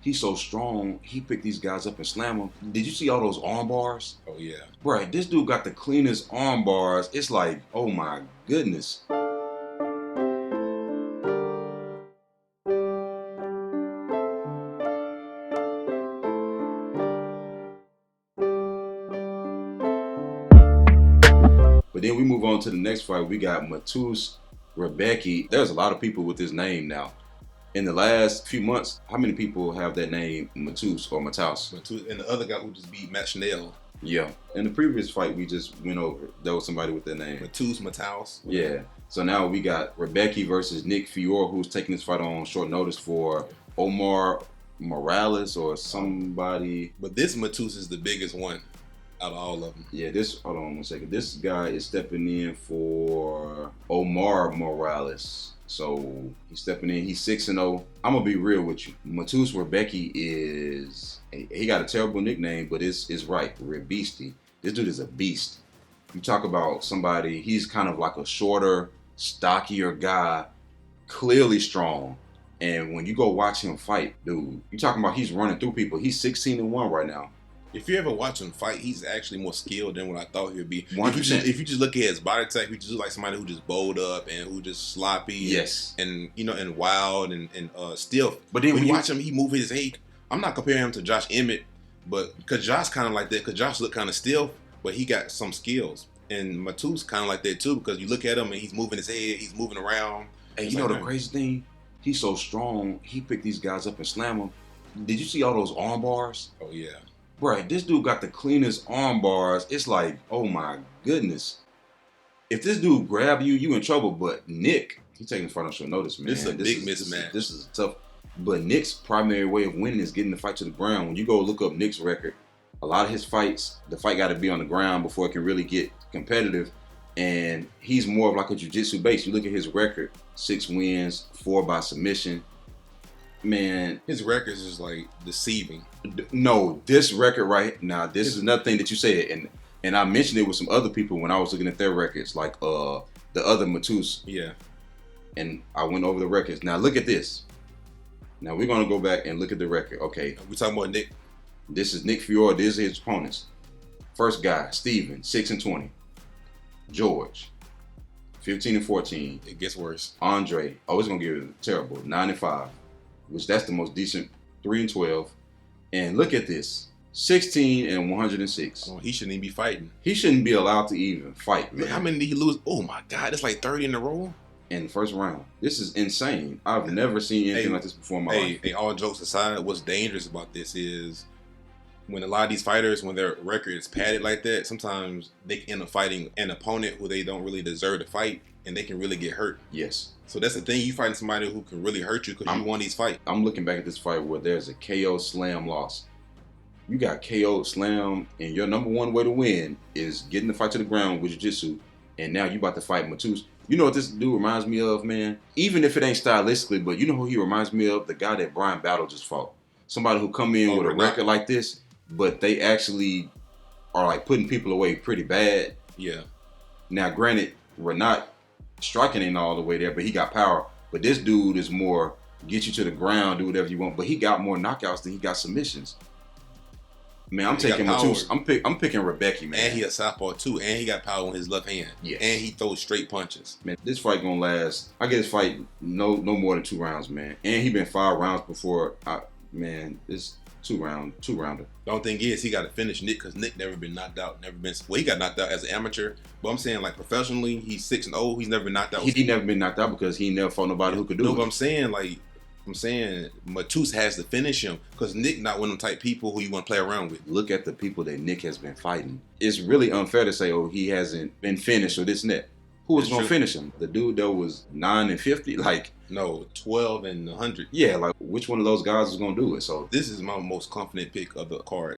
He's so strong. He picked these guys up and slam them. Did you see all those arm bars? Oh, yeah. Right, this dude got the cleanest arm bars. It's like, oh my goodness. But then we move on to the next fight. We got Mateusz Rebecki. There's a lot of people with this name now. In the last few months, how many people have that name, Mateusz or Mateusz? Mateusz, and the other guy who just beat Matt Schnell. Yeah. In the previous fight we just went over, there was somebody with that name. Mateusz. Yeah. So now we got Rebecki versus Nick Fiore, who's taking this fight on short notice for Omar Morales or somebody. But this Mateusz is the biggest one out of all of them. Yeah, hold on 1 second. This guy is stepping in for Omar Morales. So he's stepping in. He's 6-0. I'm gonna be real with you. Mateusz Rebecki he got a terrible nickname, but it's right. Rebesti. This dude is a beast. You talk about somebody, he's kind of like a shorter, stockier guy, clearly strong. And when you go watch him fight, dude, you talking about he's running through people. He's 16-1 right now. If you ever watch him fight, he's actually more skilled than what I thought he would be. 100%. If you just look at his body type, he just look like somebody who just bowled up and who just sloppy. Yes. And and wild and stiff. But then when you watch him, he move his head. I'm not comparing him to Josh Emmett, but because Josh kind of like that, because Josh look kind of stiff, but he got some skills. And Mateusz kind of like that too, because you look at him and he's moving his head, he's moving around. And you know the crazy thing? He's so strong, he picked these guys up and slam them. Did you see all those arm bars? Oh, yeah. Right, this dude got the cleanest arm bars. It's like, oh my goodness. If this dude grab you, you in trouble. But Nick, he's taking the fight on short notice, man. This is a big mismatch. This is tough. But Nick's primary way of winning is getting the fight to the ground. When you go look up Nick's record, a lot of his fights, the fight got to be on the ground before it can really get competitive. And he's more of like a jiu-jitsu base. You look at his record, 6 wins, 4 by submission. Man, his record is just like deceiving. No, this record right now, this is another thing that you said, and I mentioned it with some other people when I was looking at their records, like the other Mateusz. Yeah. And I went over the records. Now look at this. Now we're gonna go back and look at the record. Okay. We're talking about Nick. This is Nick Fiore. These are his opponents. First guy, Steven, 6-20. George, 15-14. It gets worse. Andre, it's gonna get terrible, 9-5. Which that's the most decent, 3-12. And look at this, 16-106. Oh, he shouldn't even be fighting. He shouldn't be allowed to even fight, man. How many did he lose? Oh my God, that's like 30 in a row. In the first round. This is insane. I've never seen anything like this before in my life. Hey, all jokes aside, what's dangerous about this is when a lot of these fighters, when their record is padded like that, sometimes they can end up fighting an opponent who they don't really deserve to fight, and they can really get hurt. Yes. So that's the thing. You fighting somebody who can really hurt you because you won these fights. I'm looking back at this fight where there's a KO slam loss. You got KO slam, and your number one way to win is getting the fight to the ground with jiu-jitsu, and now you about to fight Mateusz. You know what this dude reminds me of, man? Even if it ain't stylistically, but you know who he reminds me of? The guy that Brian Battle just fought. Somebody who come in with a record like this, but they actually are like putting people away pretty bad. Yeah. Now, granted, Renat striking ain't all the way there, but he got power. But this dude is more get you to the ground, do whatever you want. But he got more knockouts than he got submissions. Man, I'm taking Mateusz. I'm picking Rebecki, man. And he a southpaw too, and he got power on his left hand. Yes. And he throws straight punches. Man, this fight gonna last. I get this fight no more than 2 rounds, man. And he been 5 rounds before. Man, it's 2-rounder. The only thing is he got to finish Nick because Nick never been knocked out. He got knocked out as an amateur. But I'm saying like professionally, he's 6-0. He's never been knocked out. He never been knocked out because he never fought nobody who could do it. No, but I'm saying Mateusz has to finish him because Nick not one of them type people who you want to play around with. Look at the people that Nick has been fighting. It's really unfair to say, he hasn't been finished or this and that. Who was going to finish him? The dude that was 9-50? Like, no, 12-100. Yeah, like which one of those guys is going to do it? So this is my most confident pick of the card.